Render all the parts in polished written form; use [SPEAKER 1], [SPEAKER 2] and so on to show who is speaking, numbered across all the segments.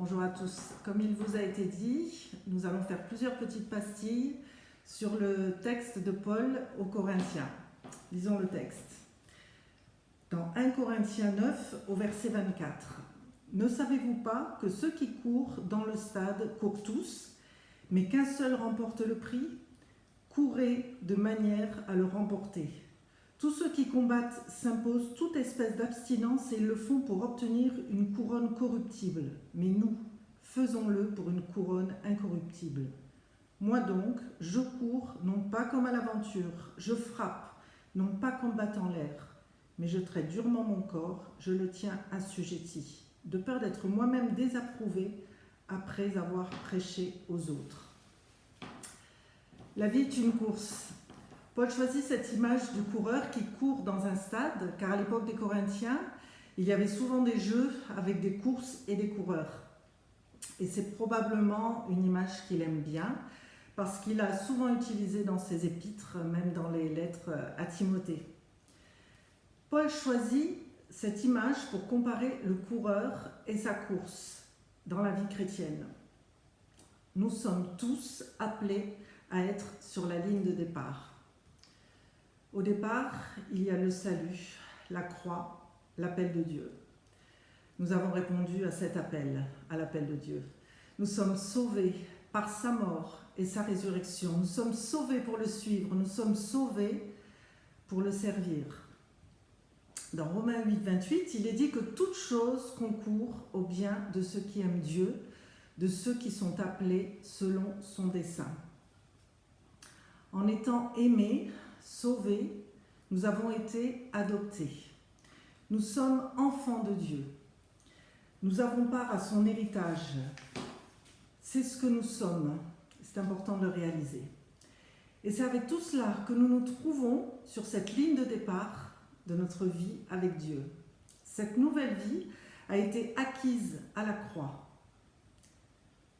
[SPEAKER 1] Bonjour à tous. Comme il vous a été dit, nous allons faire plusieurs petites pastilles sur le texte de Paul aux Corinthiens. Lisons le texte. Dans 1 Corinthiens 9 au verset 24. Ne savez-vous pas que ceux qui courent dans le stade courent tous, mais qu'un seul remporte le prix? Courez de manière à le remporter. Tous ceux qui combattent s'imposent toute espèce d'abstinence et ils le font pour obtenir une couronne corruptible. Mais nous, faisons-le pour une couronne incorruptible. Moi donc, je cours, non pas comme à l'aventure, je frappe, non pas comme battant l'air, mais je traite durement mon corps, je le tiens assujetti, de peur d'être moi-même désapprouvé après avoir prêché aux autres. La vie est une course. Paul choisit cette image du coureur qui court dans un stade, car à l'époque des Corinthiens, il y avait souvent des jeux avec des courses et des coureurs. Et c'est probablement une image qu'il aime bien, parce qu'il a souvent utilisé dans ses épîtres, même dans les lettres à Timothée. Paul choisit cette image pour comparer le coureur et sa course dans la vie chrétienne. Nous sommes tous appelés à être sur la ligne de départ. Au départ, il y a le salut, la croix, l'appel de Dieu. Nous avons répondu à cet appel, à l'appel de Dieu. Nous sommes sauvés par sa mort et sa résurrection. Nous sommes sauvés pour le suivre, nous sommes sauvés pour le servir. Dans Romains 8, 28, il est dit que toute chose concourt au bien de ceux qui aiment Dieu, de ceux qui sont appelés selon son dessein. En étant aimés, sauvés, nous avons été adoptés. Nous sommes enfants de Dieu. Nous avons part à son héritage. C'est ce que nous sommes. C'est important de le réaliser. Et c'est avec tout cela que nous nous trouvons sur cette ligne de départ de notre vie avec Dieu. Cette nouvelle vie a été acquise à la croix.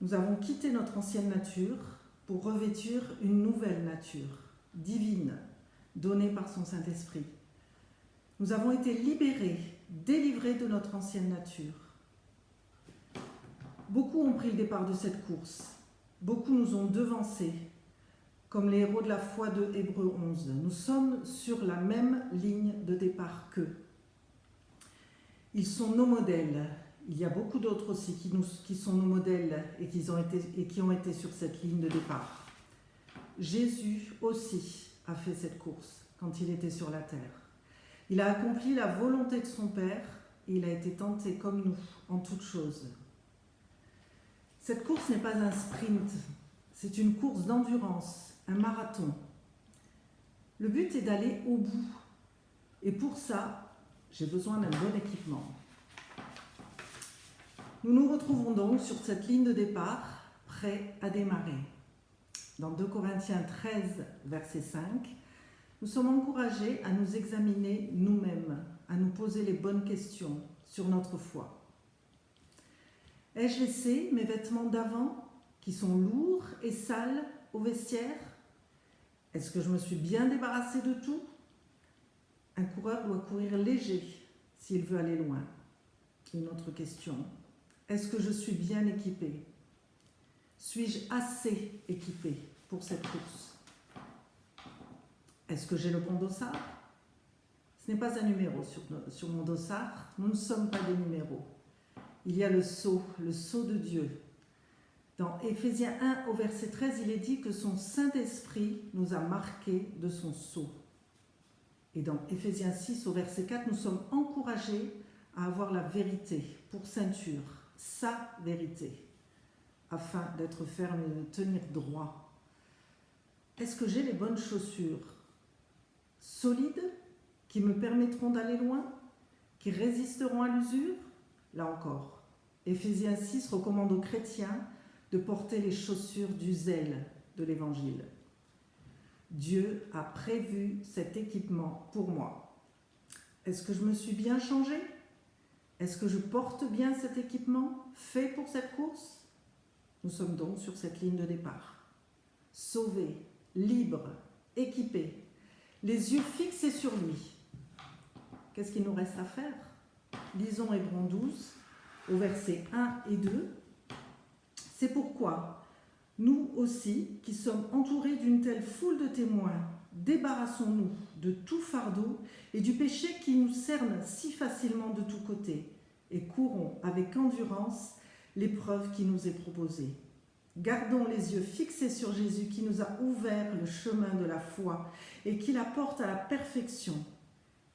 [SPEAKER 1] Nous avons quitté notre ancienne nature pour revêtir une nouvelle nature, divine, donnée par son Saint-Esprit. Nous avons été libérés, délivrés de notre ancienne nature. Beaucoup ont pris le départ de cette course. Beaucoup nous ont devancés, comme les héros de la foi de Hébreux 11. Nous sommes sur la même ligne de départ qu'eux. Ils sont nos modèles. Il y a beaucoup d'autres aussi qui sont nos modèles et qui ont été sur cette ligne de départ. Jésus aussi a fait cette course quand il était sur la terre. Il a accompli la volonté de son Père et il a été tenté comme nous en toutes choses. Cette course n'est pas un sprint, c'est une course d'endurance, un marathon. Le but est d'aller au bout. Et pour ça, j'ai besoin d'un bon équipement. Nous nous retrouvons donc sur cette ligne de départ, prêts à démarrer. Dans 2 Corinthiens 13, verset 5, nous sommes encouragés à nous examiner nous-mêmes, à nous poser les bonnes questions sur notre foi. Ai-je laissé mes vêtements d'avant, qui sont lourds et sales, au vestiaire? Est-ce que je me suis bien débarrassé de tout? Un coureur doit courir léger s'il veut aller loin. Une autre question. Est-ce que je suis bien équipé? Suis-je assez équipé pour cette course? Est-ce que j'ai le bon dossard? Ce n'est pas un numéro sur mon dossard. Nous ne sommes pas des numéros. Il y a le sceau de Dieu. Dans Éphésiens 1 au verset 13, il est dit que son Saint-Esprit nous a marqués de son sceau. Et dans Éphésiens 6 au verset 4, nous sommes encouragés à avoir la vérité pour ceinture, sa vérité, afin d'être ferme et de tenir droit. Est-ce que j'ai les bonnes chaussures solides qui me permettront d'aller loin, qui résisteront à l'usure? Là encore, Éphésiens 6 recommande aux chrétiens de porter les chaussures du zèle de l'Évangile. Dieu a prévu cet équipement pour moi. Est-ce que je me suis bien changé? Est-ce que je porte bien cet équipement fait pour cette course? Nous sommes donc sur cette ligne de départ. Sauvés, libres, équipés, les yeux fixés sur lui. Qu'est-ce qu'il nous reste à faire? Lisons Hébreux 12 au verset 1 et 2. C'est pourquoi, nous aussi, qui sommes entourés d'une telle foule de témoins, débarrassons-nous de tout fardeau et du péché qui nous cerne si facilement de tous côtés, et courons avec endurance l'épreuve qui nous est proposée. Gardons les yeux fixés sur Jésus qui nous a ouvert le chemin de la foi et qui la porte à la perfection,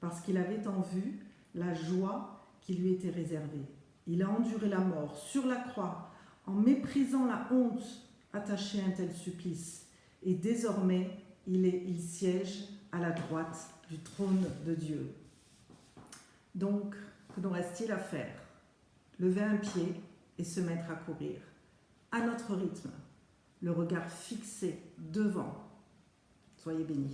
[SPEAKER 1] parce qu'il avait en vue la joie qui lui était réservée. Il a enduré la mort sur la croix en méprisant la honte attachée à un tel supplice. Et désormais, il siège à la droite du trône de Dieu. Donc, que nous reste-t-il à faire? Lever un pied et se mettre à courir, à notre rythme, le regard fixé devant. Soyez bénis.